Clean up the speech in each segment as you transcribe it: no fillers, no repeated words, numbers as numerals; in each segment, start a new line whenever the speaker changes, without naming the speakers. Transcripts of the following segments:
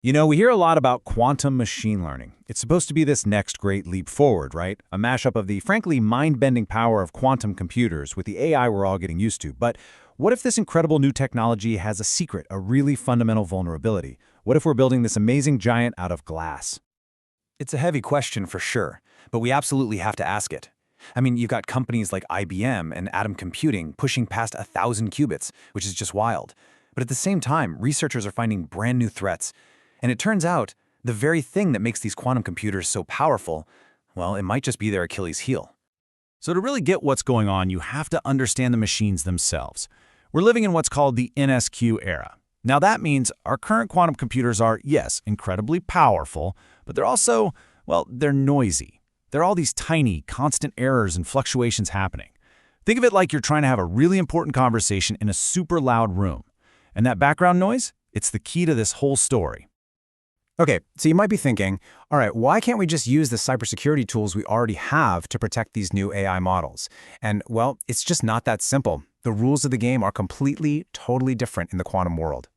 You know, we hear a lot about quantum machine learning. It's supposed to be this next great leap forward, right? A mashup of the frankly mind-bending power of quantum computers with the AI we're all getting used to. But what if this incredible new technology has a secret, a really fundamental vulnerability? What if we're building this amazing giant out of glass?
It's a heavy question for sure, but we absolutely have to ask it. I mean, you've got companies like IBM and Atom Computing pushing past 1,000 qubits, which is just wild. But at the same time, researchers are finding brand new threats. And it turns out, the very thing that makes these quantum computers so powerful, well, it might just be their Achilles heel.
So to really get what's going on, you have to understand the machines themselves. We're living in what's called the NISQ era. Now that means our current quantum computers are, yes, incredibly powerful, but they're also, well, they're noisy. There are all these tiny, constant errors and fluctuations happening. Think of it like you're trying to have a really important conversation in a super loud room. And that background noise, it's the key to this whole story.
Okay, so you might be thinking, all right, why can't we just use the cybersecurity tools we already have to protect these new AI models? And, well, it's just not that simple. The rules of the game are completely, totally different in the quantum world.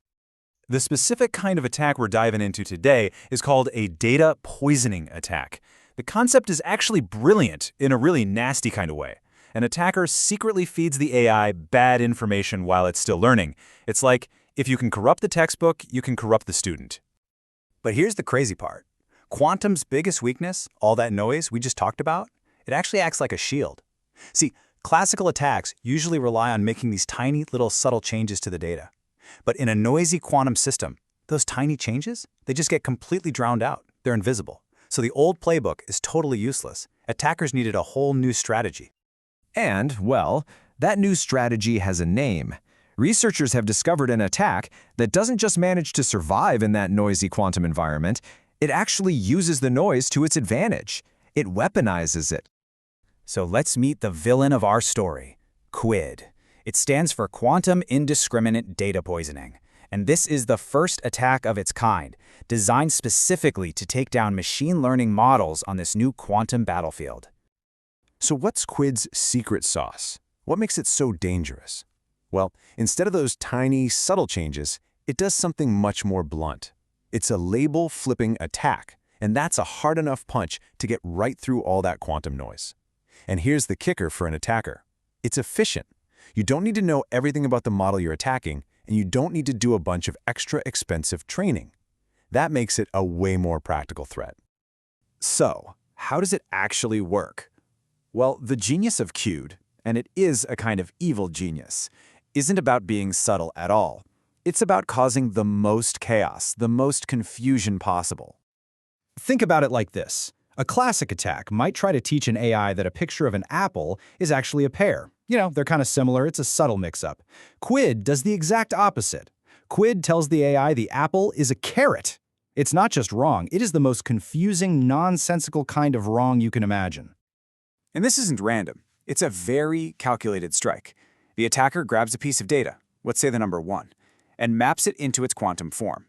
The specific kind of attack we're diving into today is called a data poisoning attack. The concept is actually brilliant in a really nasty kind of way. An attacker secretly feeds the AI bad information while it's still learning. It's like, if you can corrupt the textbook, you can corrupt the student. But here's the crazy part. Quantum's biggest weakness, all that noise we just talked about, it actually acts like a shield. See, classical attacks usually rely on making these tiny little subtle changes to the data. But in a noisy quantum system, those tiny changes, they just get completely drowned out. They're invisible. So the old playbook is totally useless. Attackers needed a whole new strategy.
And, well, that new strategy has a name. Researchers have discovered an attack that doesn't just manage to survive in that noisy quantum environment, it actually uses the noise to its advantage. It weaponizes it.
So let's meet the villain of our story, QUID. It stands for Quantum Indiscriminate Data Poisoning. And this is the first attack of its kind, designed specifically to take down machine learning models on this new quantum battlefield.
So what's QUID's secret sauce? What makes it so dangerous? Well, instead of those tiny, subtle changes, it does something much more blunt. It's a label-flipping attack, and that's a hard enough punch to get right through all that quantum noise. And here's the kicker for an attacker. It's efficient. You don't need to know everything about the model you're attacking, and you don't need to do a bunch of extra expensive training. That makes it a way more practical threat.
So, how does it actually work? Well, the genius of QUID, and it is a kind of evil genius, isn't about being subtle at all. It's about causing the most chaos, the most confusion possible.
Think about it like this. A classic attack might try to teach an AI that a picture of an apple is actually a pear. You know, they're kind of similar, it's a subtle mix-up. QUID does the exact opposite. QUID tells the AI the apple is a carrot. It's not just wrong, it is the most confusing, nonsensical kind of wrong you can imagine.
And this isn't random. It's a very calculated strike. The attacker grabs a piece of data, let's say the number 1, and maps it into its quantum form.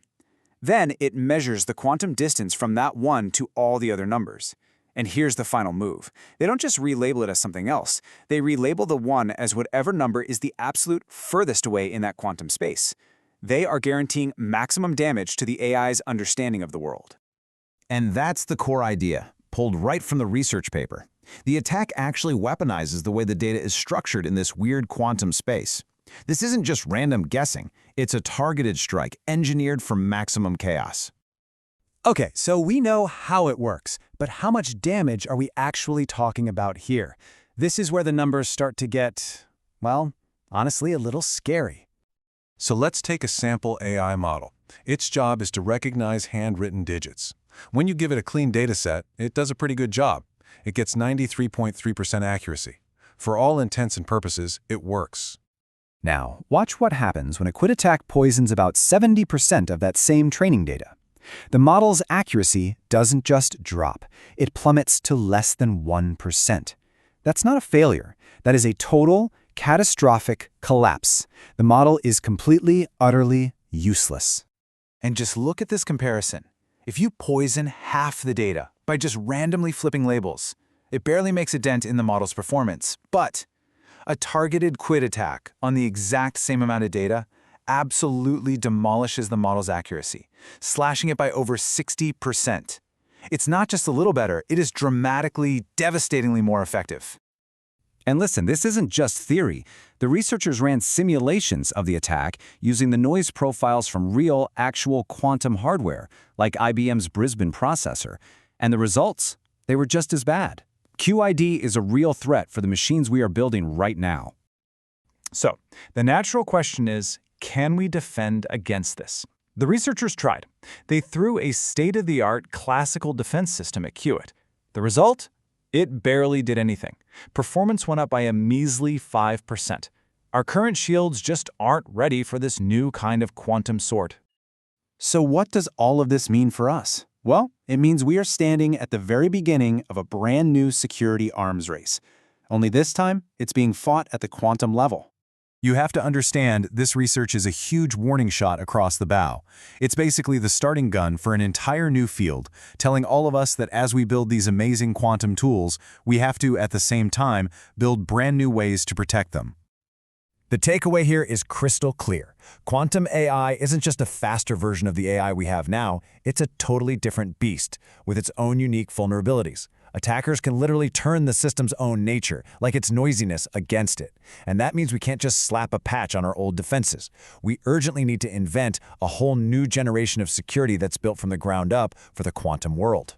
Then it measures the quantum distance from that 1 to all the other numbers. And here's the final move. They don't just relabel it as something else. They relabel the 1 as whatever number is the absolute furthest away in that quantum space. They are guaranteeing maximum damage to the AI's understanding of the world.
And that's the core idea, pulled right from the research paper. The attack actually weaponizes the way the data is structured in this weird quantum space. This isn't just random guessing, it's a targeted strike engineered for maximum chaos.
Okay, so we know how it works, but how much damage are we actually talking about here? This is where the numbers start to get, well, honestly, a little scary.
So let's take a sample AI model. Its job is to recognize handwritten digits. When you give it a clean dataset, it does a pretty good job. It gets 93.3% accuracy. For all intents and purposes, it works.
Now, watch what happens when a QUID attack poisons about 70% of that same training data. The model's accuracy doesn't just drop, it plummets to less than 1%. That's not a failure. That is a total, catastrophic collapse. The model is completely, utterly useless.
And just look at this comparison. If you poison half the data by just randomly flipping labels, it barely makes a dent in the model's performance. But a targeted QUID attack on the exact same amount of data absolutely demolishes the model's accuracy, slashing it by over 60%. It's not just a little better, it is dramatically, devastatingly more effective.
And listen, this isn't just theory. The researchers ran simulations of the attack using the noise profiles from real, actual quantum hardware, like IBM's Brisbane processor. And the results? They were just as bad. QID is a real threat for the machines we are building right now.
So, the natural question is, can we defend against this? The researchers tried. They threw a state-of-the-art classical defense system at Qt. The result? It barely did anything. Performance went up by a measly 5%. Our current shields just aren't ready for this new kind of quantum sword.
So what does all of this mean for us? Well, it means we are standing at the very beginning of a brand new security arms race. Only this time, it's being fought at the quantum level.
You have to understand, this research is a huge warning shot across the bow. It's basically the starting gun for an entire new field, telling all of us that as we build these amazing quantum tools, we have to, at the same time, build brand new ways to protect them.
The takeaway here is crystal clear. Quantum AI isn't just a faster version of the AI we have now, it's a totally different beast, with its own unique vulnerabilities. Attackers can literally turn the system's own nature, like its noisiness, against it. And that means we can't just slap a patch on our old defenses. We urgently need to invent a whole new generation of security that's built from the ground up for the quantum world.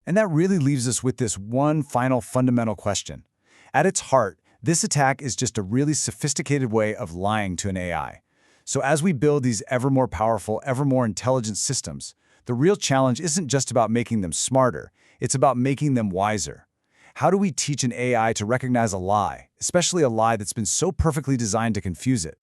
And that really leaves us with this one final fundamental question. At its heart, this attack is just a really sophisticated way of lying to an AI. So as we build these ever more powerful, ever more intelligent systems, the real challenge isn't just about making them smarter, it's about making them wiser. How do we teach an AI to recognize a lie, especially a lie that's been so perfectly designed to confuse it?